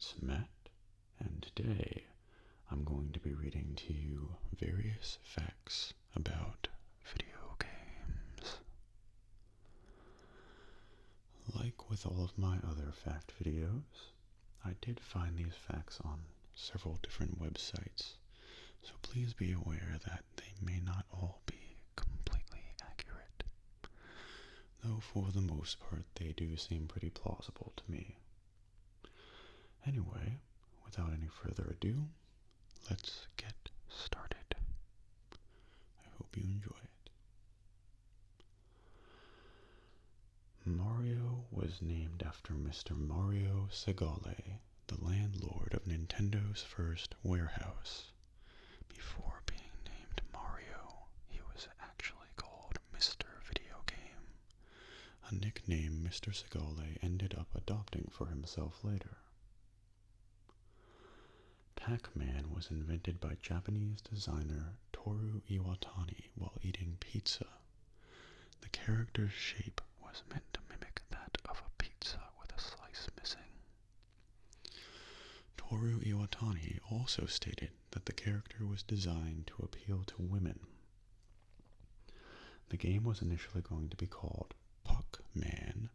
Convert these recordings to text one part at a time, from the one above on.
it's Matt, and today I'm going to be reading to you various facts about video games. Like with all of my other fact videos, I did find these facts on several different websites, so please be aware that they may not all be completely accurate, though for the most part they do seem pretty plausible to me. Anyway, without any further ado, let's get started. I hope you enjoy it. Mario was named after Mr. Mario Segale, the landlord of Nintendo's first warehouse. Before being named Mario, he was actually called Mr. Video Game, a nickname Mr. Segale ended up adopting for himself later. Pac-Man was invented by Japanese designer Toru Iwatani while eating pizza. The character's shape was meant to mimic that of a pizza with a slice missing. Toru Iwatani also stated that the character was designed to appeal to women. The game was initially going to be called Puck-Man,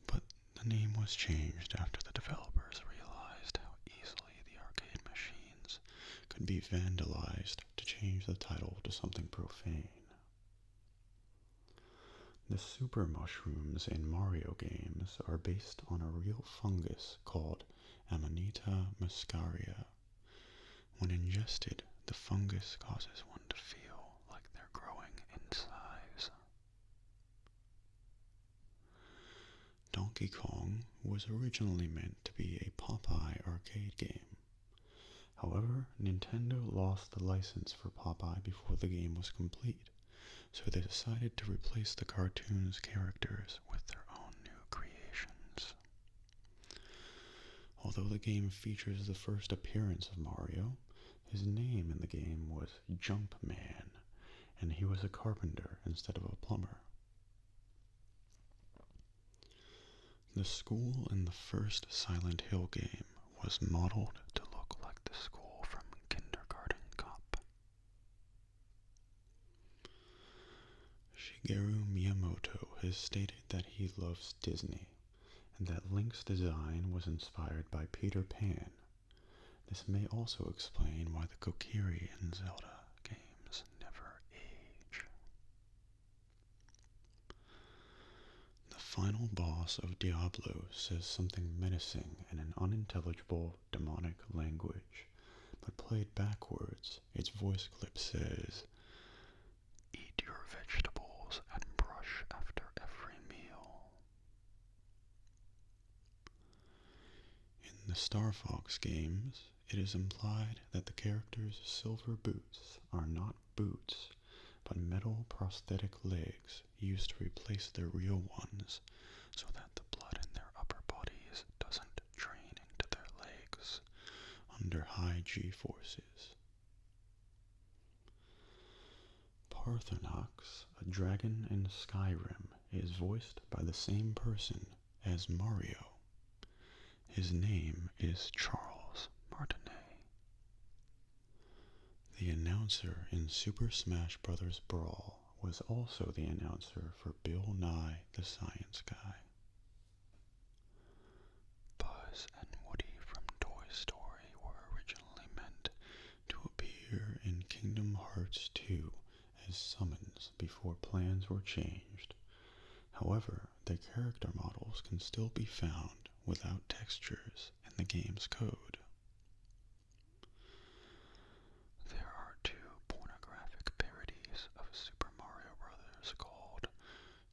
but the name was changed after the developers realized how easily the arcade machines could be vandalized to change the title to something profane. The super mushrooms in Mario games are based on a real fungus called Amanita muscaria. When ingested, the fungus causes one to feel like they're growing in size. Donkey Kong was originally meant to be a Popeye arcade game. However, Nintendo lost the license for Popeye before the game was complete, so they decided to replace the cartoon's characters with their own new creations. Although the game features the first appearance of Mario, his name in the game was Jumpman, and he was a carpenter instead of a plumber. The school in the first Silent Hill game was modeled to look like the school from Kindergarten Cop. Shigeru Miyamoto has stated that he loves Disney, and that Link's design was inspired by Peter Pan. This may also explain why the Kokiri and Zelda games never age. The final boss of Diablo says something menacing in an unintelligible demonic language, but played backwards, its voice clip says, "Eat your vegetables and brush after every meal." In the Starfox games, it is implied that the character's silver boots are not boots, but metal prosthetic legs used to replace their real ones, so that the blood in their upper bodies doesn't drain into their legs under high G-forces. Parthenox, a dragon in Skyrim, is voiced by the same person as Mario. His name is Charles Martinet. The announcer in Super Smash Bros. Brawl was also the announcer for Bill Nye the Science Guy. Buzz and Woody from Toy Story were originally meant to appear in Kingdom Hearts 2 as summons before plans were changed. However, their character models can still be found without textures in the game's code. There are two pornographic parodies of Super Mario Bros. Called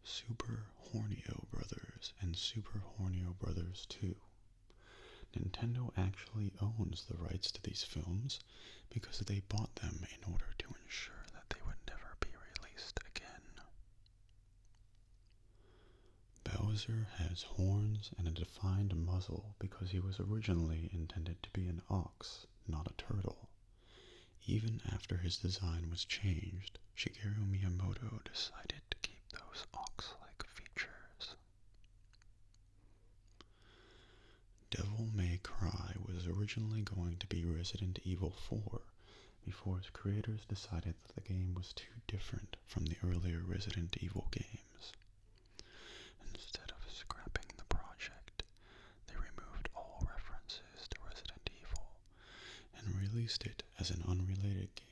Super Hornio Brothers and Super Hornio Brothers 2. Nintendo actually owns the rights to these films because they bought them in order to ensure that they would never be released again. Bowser has horns and a defined muzzle because he was originally intended to be an ox, not a turtle. Even after his design was changed, Shigeru Miyamoto decided to keep those ox-like features. Devil May Cry was originally going to be Resident Evil 4 before its creators decided that the game was too different from the earlier Resident Evil games. Instead of scrapping the project, they removed all references to Resident Evil and released it as an unrelated game.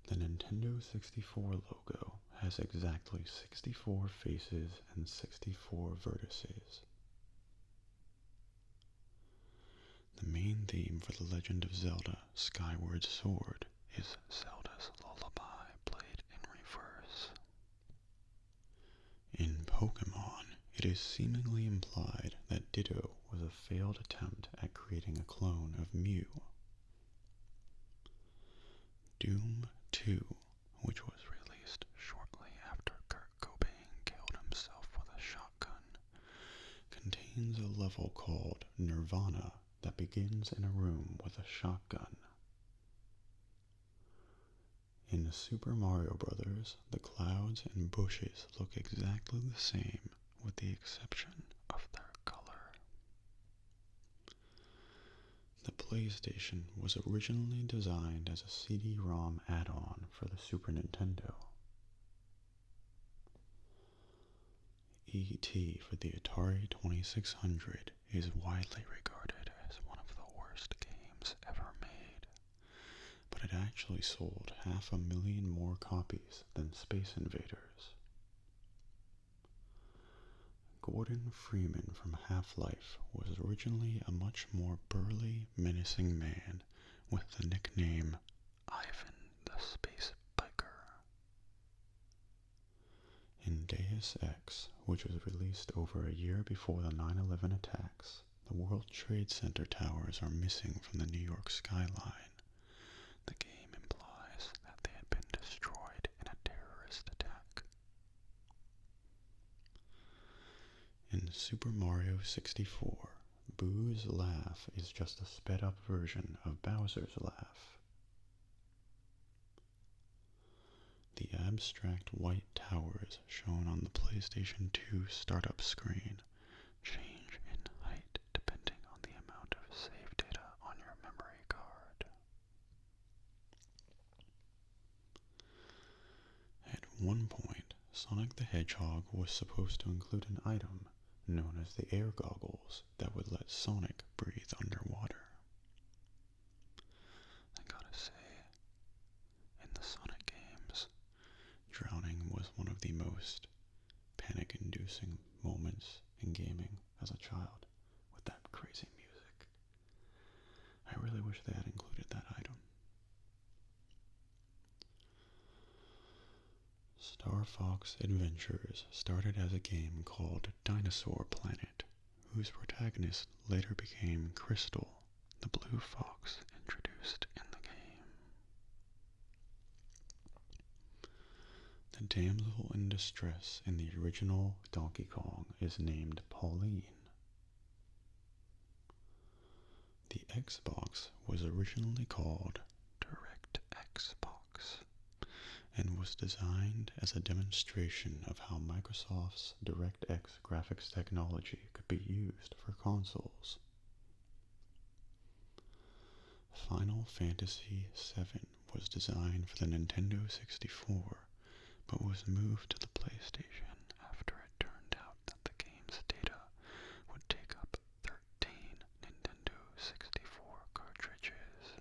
The Nintendo 64 logo has exactly 64 faces and 64 vertices. The main theme for The Legend of Zelda: Skyward Sword is Zelda's lullaby played in reverse. In Pokemon, it is seemingly implied that Ditto was a failed attempt at creating a clone of Mew. Doom 2, which was released shortly after Kurt Cobain killed himself with a shotgun, contains a level called Nirvana that begins in a room with a shotgun. In Super Mario Bros., the clouds and bushes look exactly the same with the exception of their color. The PlayStation was originally designed as a CD-ROM add-on for the Super Nintendo. E.T. for the Atari 2600 is widely regarded as one of the worst games ever made, but it actually sold 500,000 more copies than Space Invaders. Gordon Freeman from Half-Life was originally a much more burly, menacing man with the nickname Ivan the Space Biker. In Deus Ex, which was released over a year before the 9/11 attacks, the World Trade Center towers are missing from the New York skyline. The game implies that they had been destroyed in a terrorist attack. In Super Mario 64, Boo's laugh is just a sped-up version of Bowser's laugh. The abstract white towers shown on the PlayStation 2 startup screen change in height depending on the amount of save data on your memory card. At one point, Sonic the Hedgehog was supposed to include an item known as the air goggles that would let Sonic breathe underwater. I gotta say, in the Sonic games, drowning was one of the most panic-inducing moments in gaming as a child, with that crazy music. I really wish they had included that item. Starfox Adventures started as a game called Dinosaur Planet, whose protagonist later became Crystal, the blue fox introduced in the game. The damsel in distress in the original Donkey Kong is named Pauline. The Xbox was originally called DirectX Box and was designed as a demonstration of how Microsoft's DirectX graphics technology could be used for consoles. Final Fantasy VII was designed for the Nintendo 64, but was moved to the PlayStation after it turned out that the game's data would take up 13 Nintendo 64 cartridges.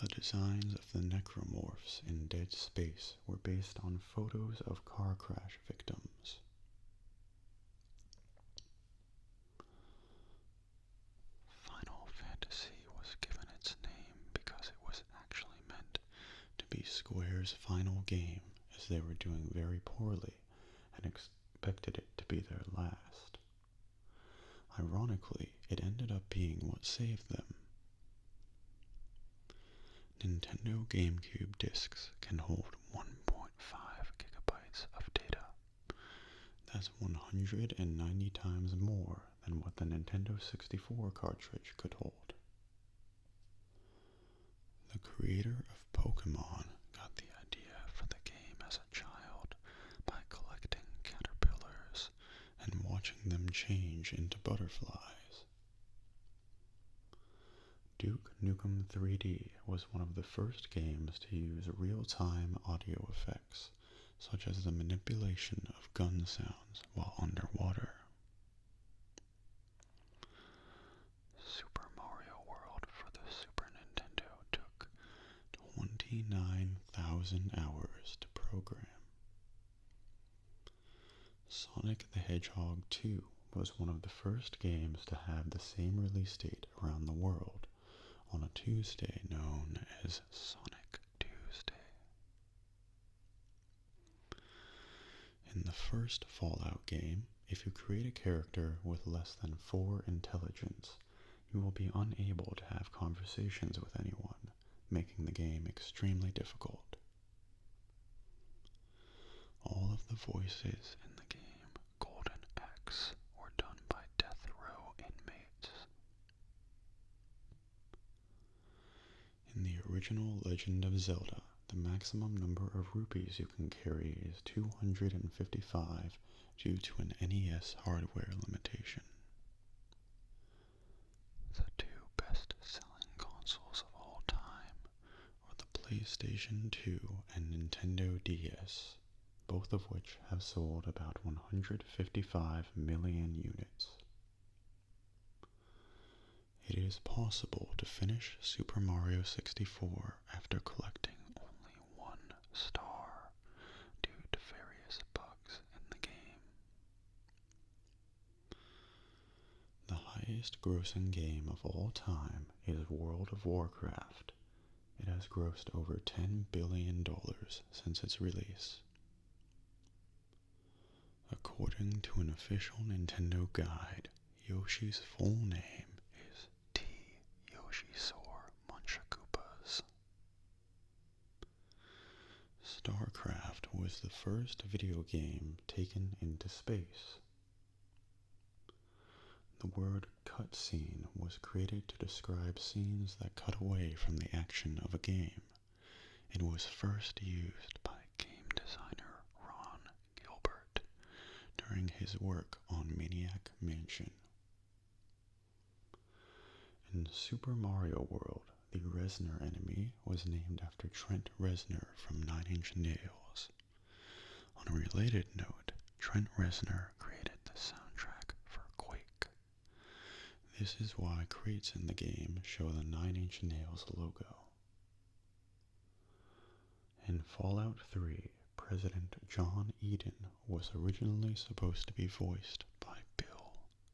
The designs of the necromorphs in Dead Space were based on photos of car crash victims. Final Fantasy was given its name because it was actually meant to be Square's final game, as they were doing very poorly and expected it to be their last. Ironically, it ended up being what saved them. Nintendo GameCube discs can hold 1.5 gigabytes of data. That's 190 times more than what the Nintendo 64 cartridge could hold. The creator of Pokemon got the idea for the game as a child by collecting change into butterflies. Duke Nukem 3D was one of the first games to use real-time audio effects, such as the manipulation of gun sounds while underwater. Super Mario World for the Super Nintendo took 29,000 hours to program. Sonic the Hedgehog 2 was one of the first games to have the same release date around the world, on a Tuesday known as Sonic Tuesday. In the first Fallout game, if you create a character with less than 4 intelligence, you will be unable to have conversations with anyone, making the game extremely difficult. All of the voices in the game Golden Axe were done by death row inmates. In the original Legend of Zelda, the maximum number of rupees you can carry is 255 due to an NES hardware limitation. The two best-selling consoles of all time are the PlayStation 2 and Nintendo DS, both of which have sold about 155 million units. It is possible to finish Super Mario 64 after collecting only 1 star due to various bugs in the game. The highest grossing game of all time is World of Warcraft. It has grossed over $10 billion since its release. According to an official Nintendo guide, Yoshi's full name is T. Yoshisaur Munchakoopas. Starcraft was the first video game taken into space. The word cutscene was created to describe scenes that cut away from the action of a game. It was first used by game designer Ron Gilbert during his work on Maniac Mansion. In Super Mario World, the Reznor enemy was named after Trent Reznor from 9 Inch Nails. On a related note, Trent Reznor created the soundtrack for Quake. This is why crates in the game show the 9 Inch Nails logo. In Fallout 3, President John Eden was originally supposed to be voiced by Bill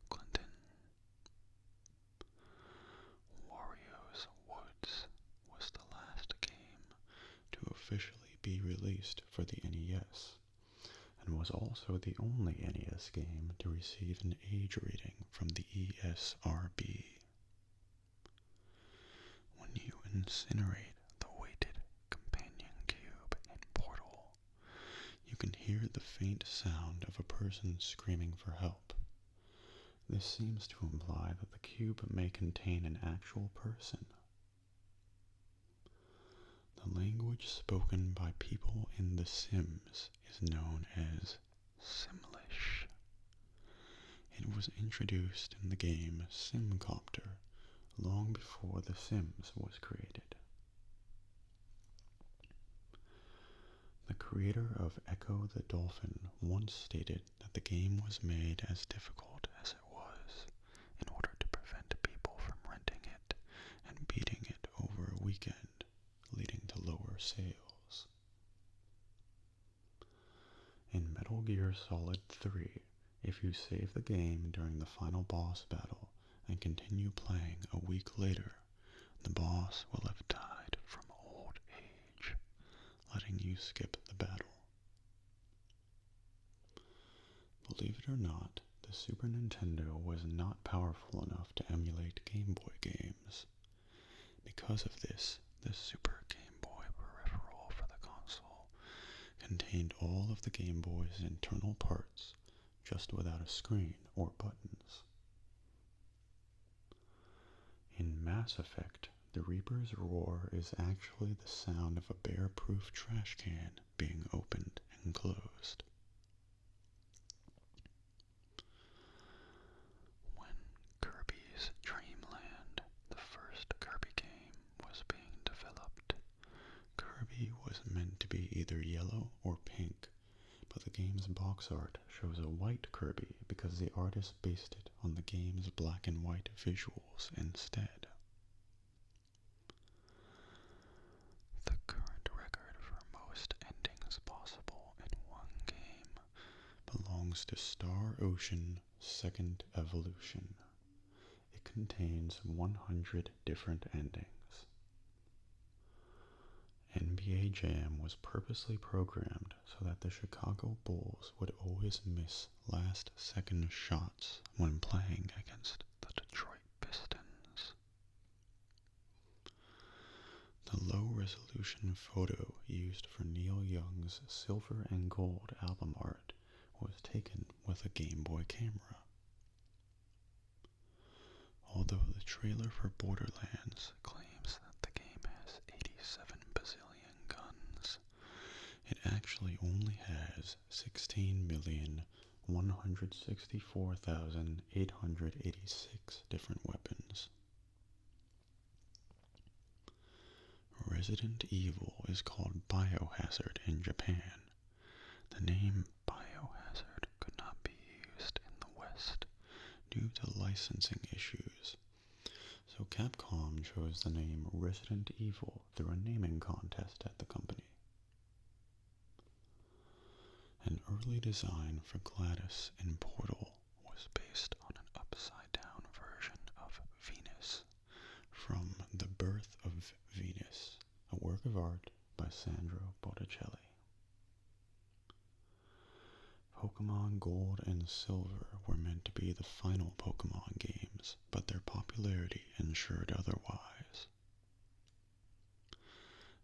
Clinton. Wario's Woods was the last game to officially be released for the NES, and was also the only NES game to receive an age rating from the ESRB. When you incinerate the weighted companion cube in Portal, you can hear the faint sound of a person screaming for help. This seems to imply that the cube may contain an actual person. The language spoken by people in The Sims is known as Simlish. It was introduced in the game Simcopter long before The Sims was created. The creator of Echo the Dolphin once stated that the game was made as difficult as it was in order to prevent people from renting it and beating it over a weekend, leading to lower sales. In Metal Gear Solid 3, if you save the game during the final boss battle and continue playing a week later, the boss will have died from old age, letting you skip the battle. Believe it or not, the Super Nintendo was not powerful enough to emulate Game Boy games. Because of this, the Super Game Boy peripheral for the console contained all of the Game Boy's internal parts, just without a screen or buttons. In Mass Effect, the Reaper's roar is actually the sound of a bear-proof trash can being opened and closed. either yellow or pink, but the game's box art shows a white Kirby because the artist based it on the game's black and white visuals instead. The current record for most endings possible in one game belongs to Star Ocean Second Evolution. It contains 100 different endings. NBA Jam was purposely programmed so that the Chicago Bulls would always miss last-second shots when playing against the Detroit Pistons. The low-resolution photo used for Neil Young's Silver and Gold album art was taken with a Game Boy camera. Although the trailer for Borderlands claims that the game has 87 bazillion guns, it actually only has 16,164,886 different weapons. Resident Evil is called Biohazard in Japan. The name Biohazard could not be used in the West due to licensing issues, so Capcom chose the name Resident Evil through a naming contest at the company. An early design for Gladys in Portal was based on an upside-down version of Venus from The Birth of Venus, a work of art by Sandro Botticelli. Pokemon Gold and Silver were meant to be the final Pokemon games, but their popularity ensured otherwise.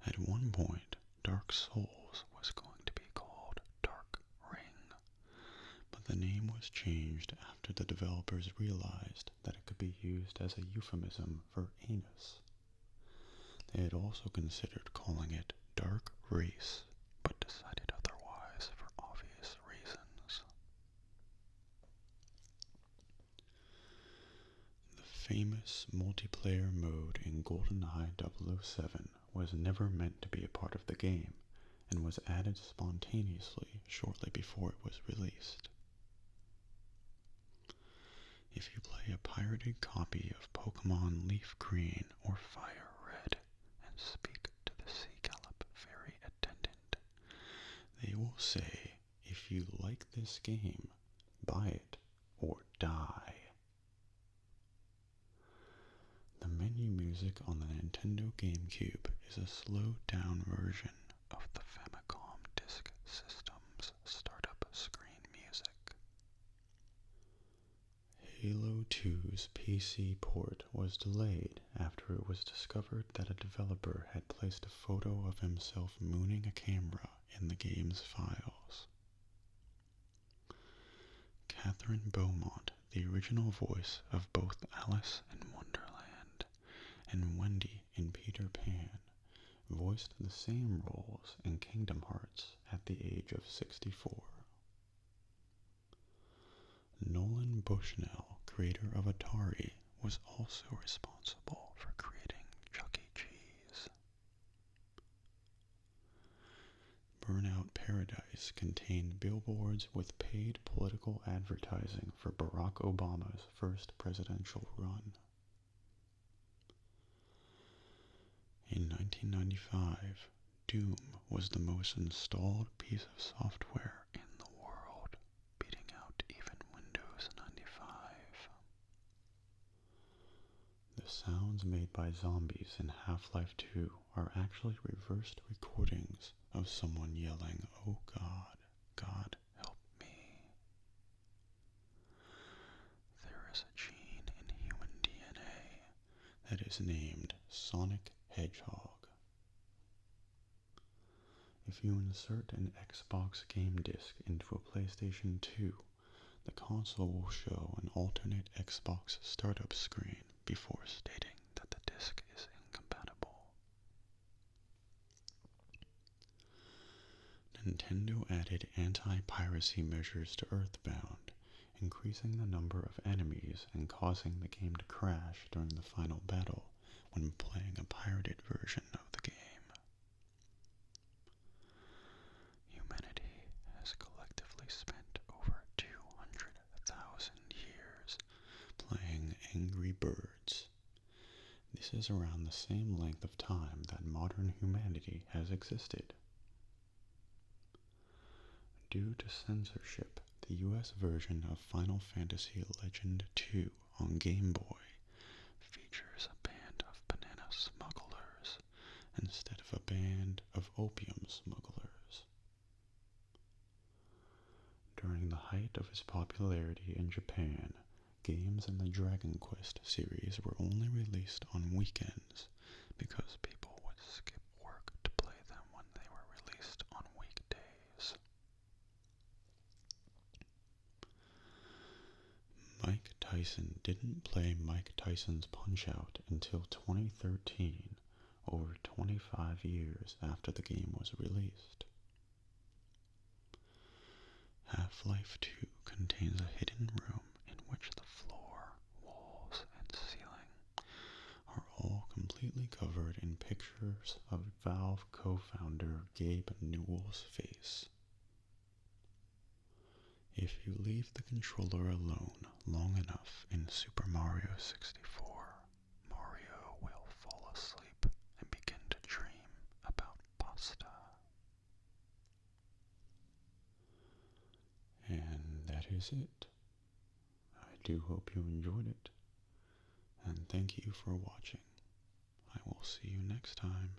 At one point, Dark Souls was going to be called Dark Ring, but the name was changed after the developers realized that it could be used as a euphemism for anus. They had also considered calling it Dark Race, but decided otherwise for obvious reasons. The famous multiplayer mode in GoldenEye 007 was never meant to be a part of the game, and was added spontaneously shortly before it was released. If you play a pirated copy of Pokemon Leaf Green or Fire Red and speak to the Sea Gallop Fairy attendant, they will say, if you like this game, buy it or die. The menu music on the Nintendo GameCube is a slowed-down version of the Famicom Disk System's startup screen music. Halo 2's PC port was delayed after it was discovered that a developer had placed a photo of himself mooning a camera in the game's files. Catherine Beaumont, the original voice of both Alice in Wonderland and Wendy in Peter Pan, voiced the same roles in Kingdom Hearts at the age of 64. Nolan Bushnell, creator of Atari, was also responsible for creating Chuck E. Cheese. Burnout Paradise contained billboards with paid political advertising for Barack Obama's first presidential run. In 1995, Doom was the most installed piece of software in the world, beating out even Windows 95. The sounds made by zombies in Half-Life 2 are actually reversed recordings of someone yelling, "Oh God, God help me." There is a gene in human DNA that is named Sonic Hedgehog. If you insert an Xbox game disc into a PlayStation 2, the console will show an alternate Xbox startup screen before stating that the disc is incompatible. Nintendo added anti-piracy measures to Earthbound, increasing the number of enemies and causing the game to crash during the final battle when playing a pirated version of the game. birds. This is around the same length of time that modern humanity has existed. Due to censorship, the US version of Final Fantasy Legend II on Game Boy features a band of banana smugglers instead of a band of opium smugglers. During the height of its popularity in Japan, games in the Dragon Quest series were only released on weekends because people would skip work to play them when they were released on weekdays. Mike Tyson didn't play Mike Tyson's Punch-Out until 2013, over 25 years after the game was released. Half-Life 2 contains a hidden room in which the floor, walls, and ceiling are all completely covered in pictures of Valve co-founder Gabe Newell's face. If you leave the controller alone long enough in Super Mario 64, Mario will fall asleep and begin to dream about pasta. And that is it. I do hope you enjoyed it, and thank you for watching. I will see you next time.